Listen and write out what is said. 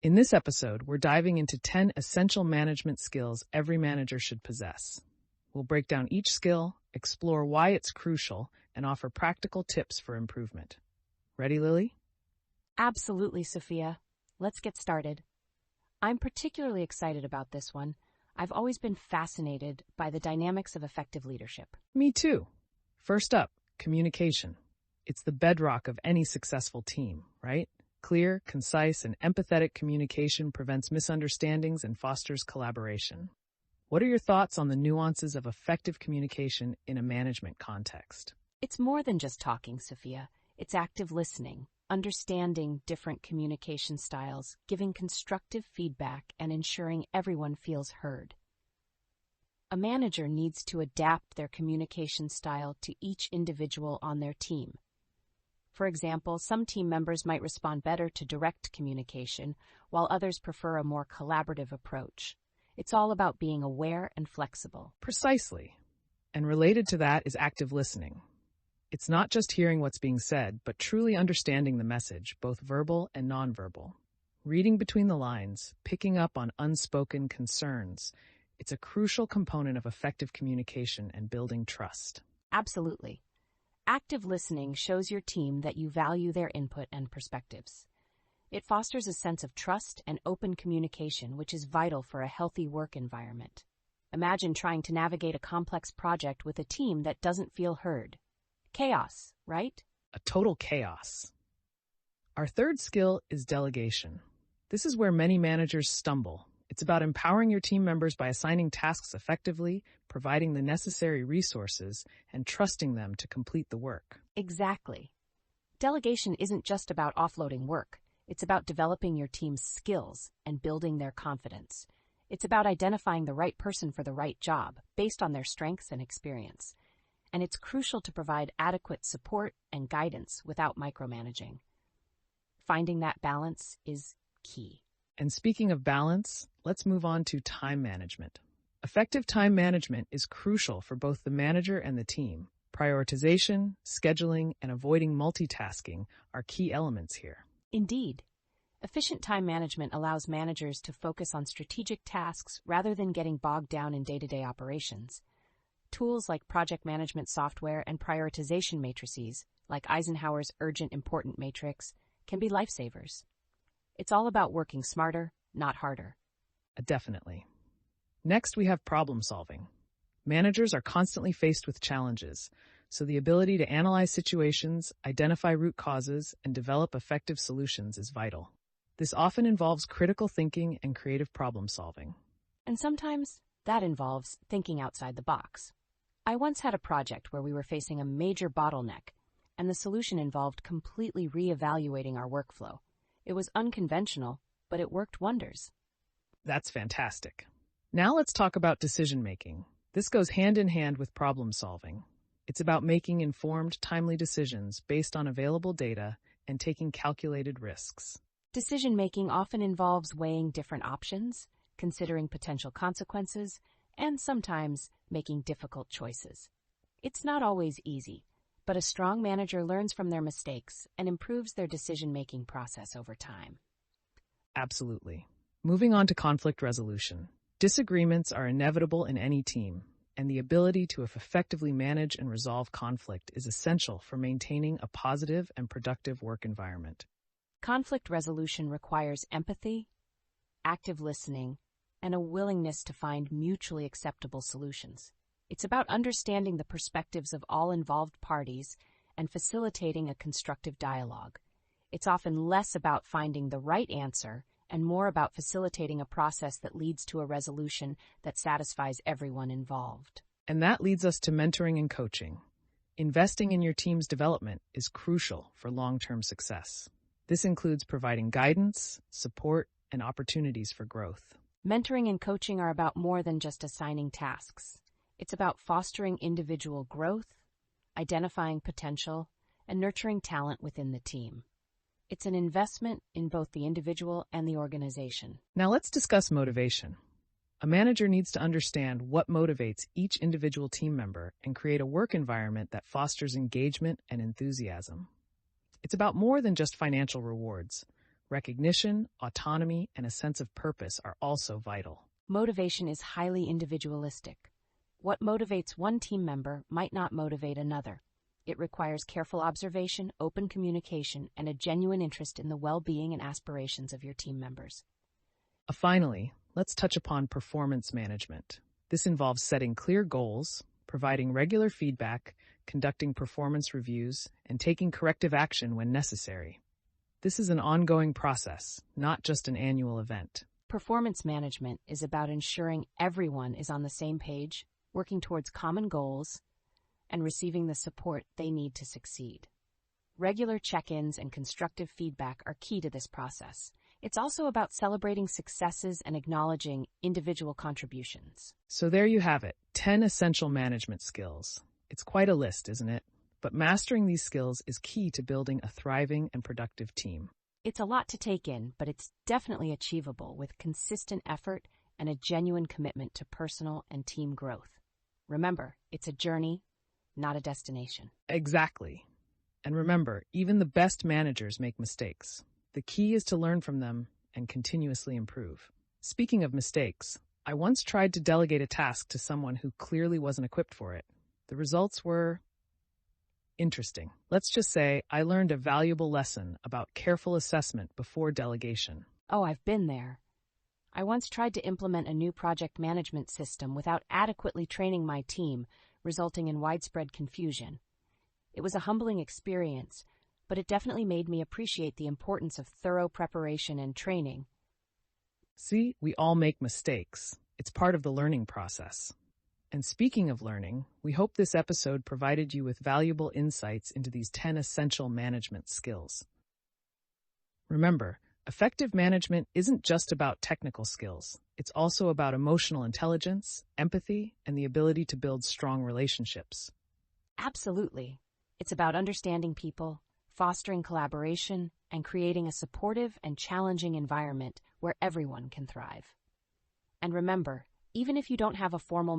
In this episode, we're diving into 10 essential management skills every manager should possess. We'll break down each skill, explore why it's crucial, and offer practical tips for improvement. Ready, Lily? Absolutely, Sophia. Let's get started. I'm particularly excited about this one. I've always been fascinated by the dynamics of effective leadership. Me too. First up, communication. It's the bedrock of any successful team, right? Clear, concise, and empathetic communication prevents misunderstandings and fosters collaboration. What are your thoughts on the nuances of effective communication in a management context? It's more than just talking, Sophia. It's active listening, understanding different communication styles, giving constructive feedback, and ensuring everyone feels heard. A manager needs to adapt their communication style to each individual on their team. For example, some team members might respond better to direct communication, while others prefer a more collaborative approach. It's all about being aware and flexible. Precisely. And related to that is active listening. It's not just hearing what's being said, but truly understanding the message, both verbal and nonverbal. Reading between the lines, picking up on unspoken concerns, it's a crucial component of effective communication and building trust. Absolutely. Active listening shows your team that you value their input and perspectives. It fosters a sense of trust and open communication, which is vital for a healthy work environment. Imagine trying to navigate a complex project with a team that doesn't feel heard. Chaos, right? A total chaos. Our third skill is delegation. This is where many managers stumble. It's about empowering your team members by assigning tasks effectively, providing the necessary resources, and trusting them to complete the work. Exactly. Delegation isn't just about offloading work. It's about developing your team's skills and building their confidence. It's about identifying the right person for the right job based on their strengths and experience. And it's crucial to provide adequate support and guidance without micromanaging. Finding that balance is key. And speaking of balance, let's move on to time management. Effective time management is crucial for both the manager and the team. Prioritization, scheduling, and avoiding multitasking are key elements here. Indeed. Efficient time management allows managers to focus on strategic tasks rather than getting bogged down in day-to-day operations. Tools like project management software and prioritization matrices, like Eisenhower's Urgent Important Matrix, can be lifesavers. It's all about working smarter, not harder. Definitely. Next, we have problem solving. Managers are constantly faced with challenges, so the ability to analyze situations, identify root causes, and develop effective solutions is vital. This often involves critical thinking and creative problem solving. And sometimes that involves thinking outside the box. I once had a project where we were facing a major bottleneck, and the solution involved completely re-evaluating our workflow. It was unconventional, but it worked wonders. That's fantastic. Now let's talk about decision-making. This goes hand in hand with problem solving. It's about making informed, timely decisions based on available data and taking calculated risks. Decision-making often involves weighing different options, considering potential consequences, and sometimes making difficult choices. It's not always easy, but a strong manager learns from their mistakes and improves their decision-making process over time. Absolutely. Moving on to conflict resolution. Disagreements are inevitable in any team, and the ability to effectively manage and resolve conflict is essential for maintaining a positive and productive work environment. Conflict resolution requires empathy, active listening, and a willingness to find mutually acceptable solutions. It's about understanding the perspectives of all involved parties and facilitating a constructive dialogue. It's often less about finding the right answer and more about facilitating a process that leads to a resolution that satisfies everyone involved. And that leads us to mentoring and coaching. Investing in your team's development is crucial for long-term success. This includes providing guidance, support, and opportunities for growth. Mentoring and coaching are about more than just assigning tasks. It's about fostering individual growth, identifying potential, and nurturing talent within the team. It's an investment in both the individual and the organization. Now let's discuss motivation. A manager needs to understand what motivates each individual team member and create a work environment that fosters engagement and enthusiasm. It's about more than just financial rewards. Recognition, autonomy, and a sense of purpose are also vital. Motivation is highly individualistic. What motivates one team member might not motivate another. It requires careful observation, open communication, and a genuine interest in the well-being and aspirations of your team members. Finally, let's touch upon performance management. This involves setting clear goals, providing regular feedback, conducting performance reviews, and taking corrective action when necessary. This is an ongoing process, not just an annual event. Performance management is about ensuring everyone is on the same page, working towards common goals, and receiving the support they need to succeed. Regular check-ins and constructive feedback are key to this process. It's also about celebrating successes and acknowledging individual contributions. So there you have it, 10 essential management skills. It's quite a list, isn't it? But mastering these skills is key to building a thriving and productive team. It's a lot to take in, but it's definitely achievable with consistent effort and a genuine commitment to personal and team growth. Remember, it's a journey, not a destination. Exactly. And remember, even the best managers make mistakes. The key is to learn from them and continuously improve. Speaking of mistakes, I once tried to delegate a task to someone who clearly wasn't equipped for it. The results were interesting. Let's just say I learned a valuable lesson about careful assessment before delegation. Oh, I've been there. I once tried to implement a new project management system without adequately training my team, resulting in widespread confusion. It was a humbling experience, but it definitely made me appreciate the importance of thorough preparation and training. See, we all make mistakes. It's part of the learning process. And speaking of learning, we hope this episode provided you with valuable insights into these 10 essential management skills. Remember, effective management isn't just about technical skills. It's also about emotional intelligence, empathy, and the ability to build strong relationships. Absolutely. It's about understanding people, fostering collaboration, and creating a supportive and challenging environment where everyone can thrive. And remember, even if you don't have a formal